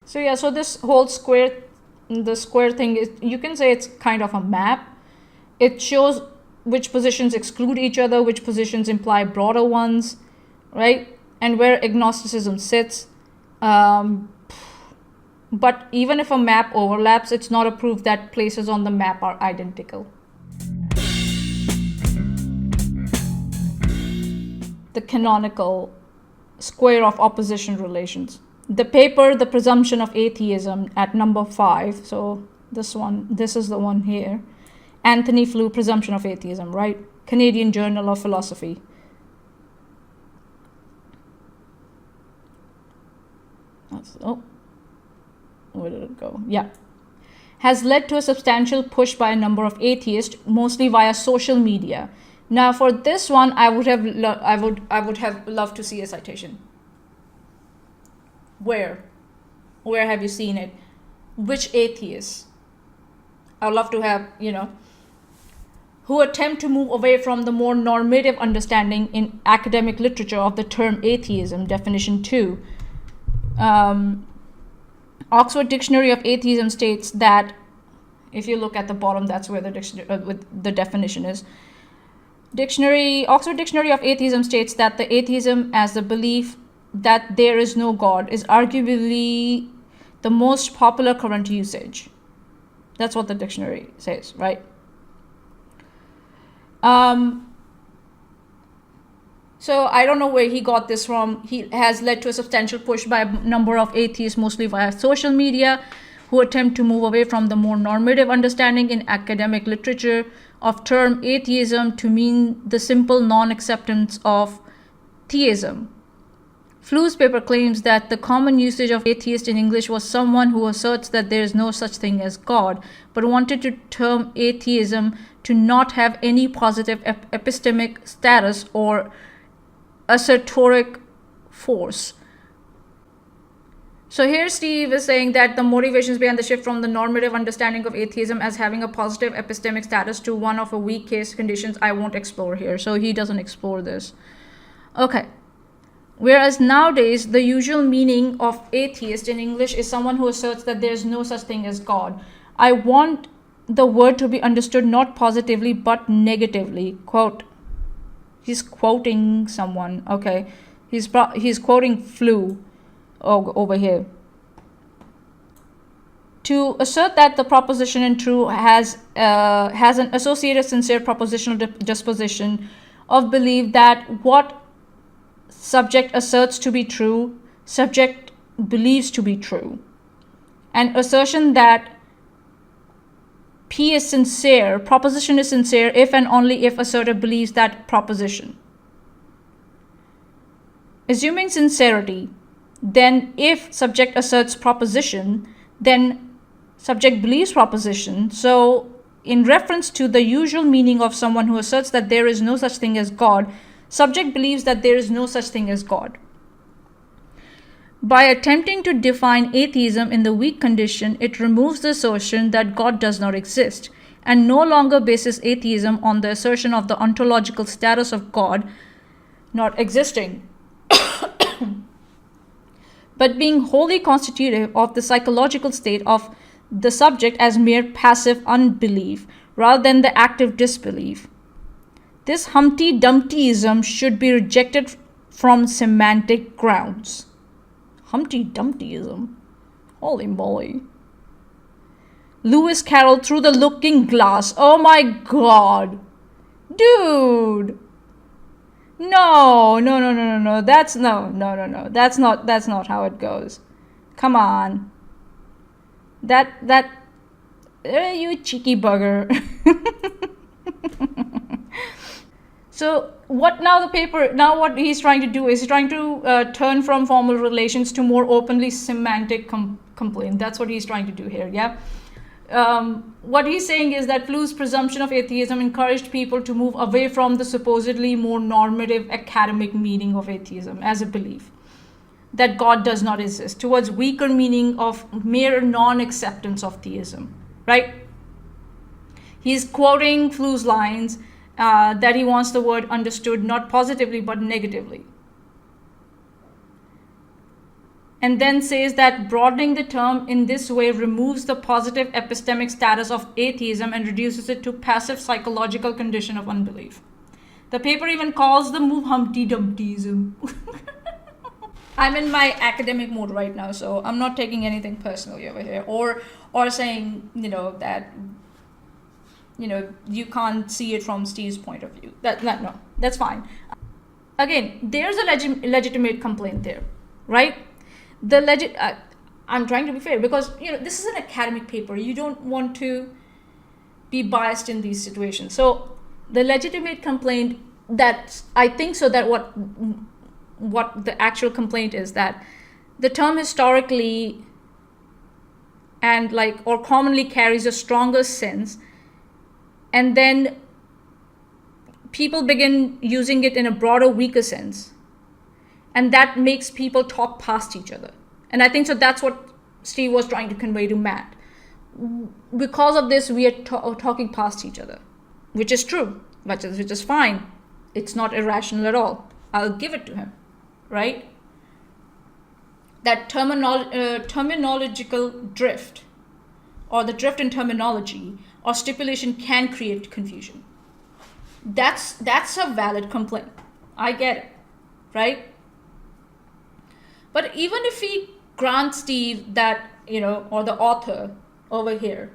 So yeah, so this whole the square thing is, you can say it's kind of a map. It shows which positions exclude each other, which positions imply broader ones, right? And where agnosticism sits. But even if a map overlaps, it's not a proof that places on the map are identical. The canonical square of opposition relations. The paper, The Presumption of Atheism, at number 5. So this is the one here. Anthony Flew, Presumption of Atheism, right? Canadian Journal of Philosophy. Where did it go? Yeah. Has led to a substantial push by a number of atheists, mostly via social media. Now, for this one, I would have loved to see a citation. Where have you seen it? Which atheists? I would love to have, who attempt to move away from the more normative understanding in academic literature of the term atheism, definition 2. Oxford Dictionary of Atheism states that, if you look at the bottom, that's where the definition is. Oxford Dictionary of Atheism states that the atheism as the belief that there is no God is arguably the most popular current usage. That's what the dictionary says, right? So I don't know where he got this from. He has led to a substantial push by a number of atheists, mostly via social media, who attempt to move away from the more normative understanding in academic literature of term atheism to mean the simple non-acceptance of theism. Flew's paper claims that the common usage of atheist in English was someone who asserts that there is no such thing as God, but wanted to term atheism to not have any positive epistemic status or assertoric force. So here Steve is saying that the motivations behind the shift from the normative understanding of atheism as having a positive epistemic status to one of a weak case conditions I won't explore here. So he doesn't explore this. Okay. Whereas nowadays, the usual meaning of atheist in English is someone who asserts that there is no such thing as God. I want the word to be understood not positively but negatively. Quote. He's quoting someone. Okay. He's quoting Flew over here. To assert that the proposition in true has an associated sincere propositional disposition of belief that what subject asserts to be true, subject believes to be true. An assertion that P is sincere, proposition is sincere if and only if asserter believes that proposition. Assuming sincerity, then if subject asserts proposition, then subject believes proposition. So in reference to the usual meaning of someone who asserts that there is no such thing as God, subject believes that there is no such thing as God. By attempting to define atheism in the weak condition, it removes the assertion that God does not exist, and no longer bases atheism on the assertion of the ontological status of God not existing, but being wholly constitutive of the psychological state of the subject as mere passive unbelief, rather than the active disbelief. This Humpty Dumptyism should be rejected from semantic grounds. Humpty Dumptyism? Holy moly. Lewis Carroll through the looking glass. Oh my god. Dude. No. That's no. That's not how it goes. Come on. You cheeky bugger. So what he's trying to do is he's trying to turn from formal relations to more openly semantic complaint. That's what he's trying to do here, yeah? What he's saying is that Flew's presumption of atheism encouraged people to move away from the supposedly more normative academic meaning of atheism as a belief that God does not exist, towards weaker meaning of mere non-acceptance of theism, right? He's quoting Flew's lines that he wants the word understood not positively but negatively. and then says that broadening the term in this way removes the positive epistemic status of atheism and reduces it to passive psychological condition of unbelief. The paper even calls the move Humpty Dumptyism. I'm in my academic mode right now, so I'm not taking anything personally over here, or saying, that, you can't see it from Steve's point of view. No, that's fine. Again, there's a legitimate complaint there, right? I'm trying to be fair because, this is an academic paper. You don't want to be biased in these situations. So the legitimate complaint that I think so that what the actual complaint is that the term historically and or commonly carries a stronger sense, and then people begin using it in a broader, weaker sense, and that makes people talk past each other. And I think so that's what Steve was trying to convey to Matt. Because of this, we are talking past each other, which is true, which is fine. It's not irrational at all. I'll give it to him, right? That terminological drift, or the drift in terminology or stipulation, can create confusion. That's a valid complaint. I get it, right? But even if we grant Steve that, or the author over here,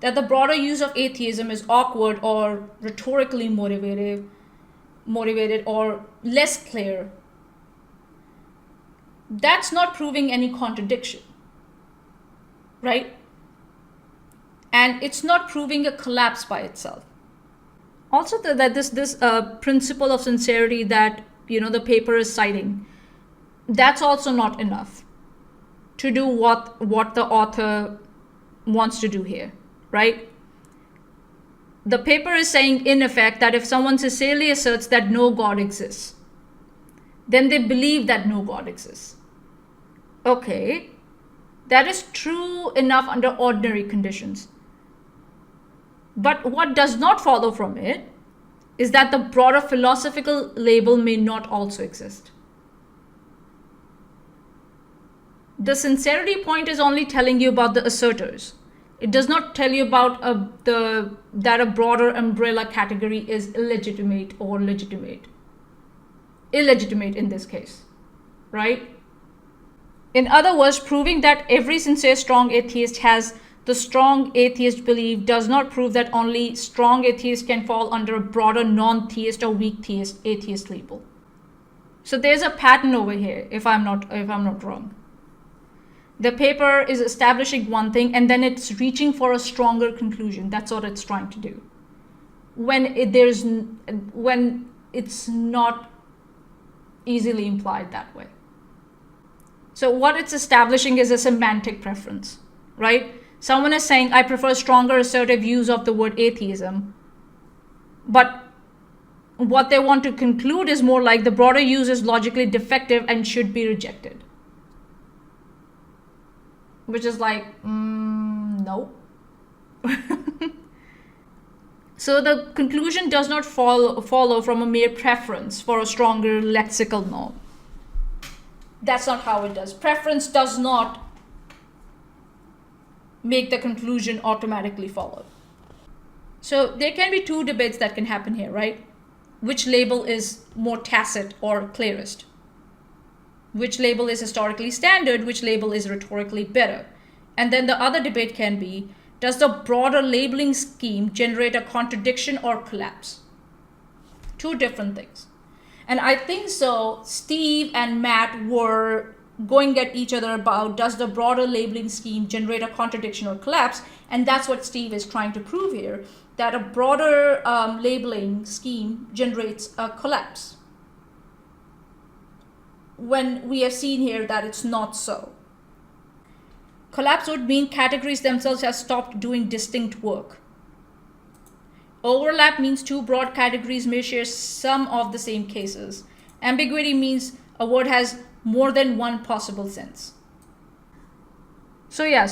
that the broader use of atheism is awkward or rhetorically motivated or less clear, that's not proving any contradiction, right? And it's not proving a collapse by itself. Also, that this principle of sincerity that the paper is citing, that's also not enough to do what the author wants to do here, right? The paper is saying, in effect, that if someone sincerely asserts that no God exists, then they believe that no God exists. Okay, that is true enough under ordinary conditions. But what does not follow from it is that the broader philosophical label may not also exist. The sincerity point is only telling you about the asserters. It does not tell you about that a broader umbrella category is illegitimate or legitimate. Illegitimate in this case, right? In other words, proving that every sincere strong atheist has the strong atheist belief does not prove that only strong atheists can fall under a broader non-theist or weak atheist label. So there's a pattern over here, if I'm not wrong. The paper is establishing one thing and then it's reaching for a stronger conclusion. That's what it's trying to do. When it's not easily implied that way. So what it's establishing is a semantic preference, right? Someone is saying, I prefer stronger assertive use of the word atheism. But what they want to conclude is more like the broader use is logically defective and should be rejected. Which is no. So the conclusion does not follow from a mere preference for a stronger lexical norm. That's not how it does. Preference does not make the conclusion automatically follow. So there can be two debates that can happen here, right? Which label is more tacit or clearest? Which label is historically standard? Which label is rhetorically better? And then the other debate can be, does the broader labeling scheme generate a contradiction or collapse? Two different things. And I think so Steve and Matt were going at each other about, does the broader labeling scheme generate a contradiction or collapse? And that's what Steve is trying to prove here, that a broader labeling scheme generates a collapse, when we have seen here that it's not so. Collapse would mean categories themselves have stopped doing distinct work. Overlap means two broad categories may share some of the same cases. Ambiguity means a word has more than one possible sense. So yeah,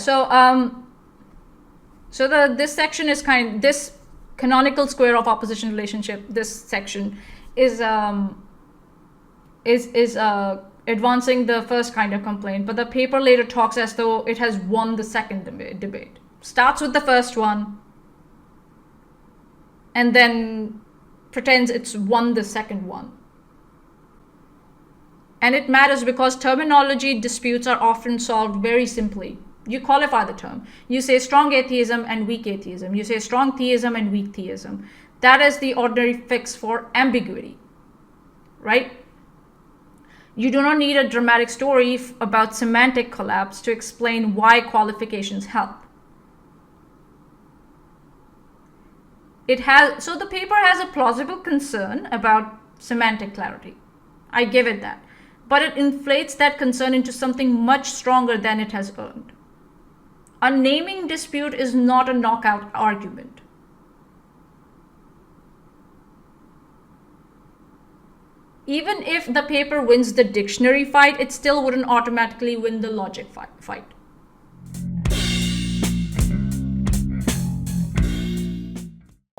this section is this canonical square of opposition relationship. This section is advancing the first kind of complaint, but the paper later talks as though it has won the second debate. Starts with the first one and then pretends it's won the second one. And it matters because terminology disputes are often solved very simply. You qualify the term. You say strong atheism and weak atheism. You say strong theism and weak theism. That is the ordinary fix for ambiguity, right? You do not need a dramatic story about semantic collapse to explain why qualifications help. So the paper has a plausible concern about semantic clarity. I give it that. But it inflates that concern into something much stronger than it has earned. A naming dispute is not a knockout argument. Even if the paper wins the dictionary fight, it still wouldn't automatically win the logic fight.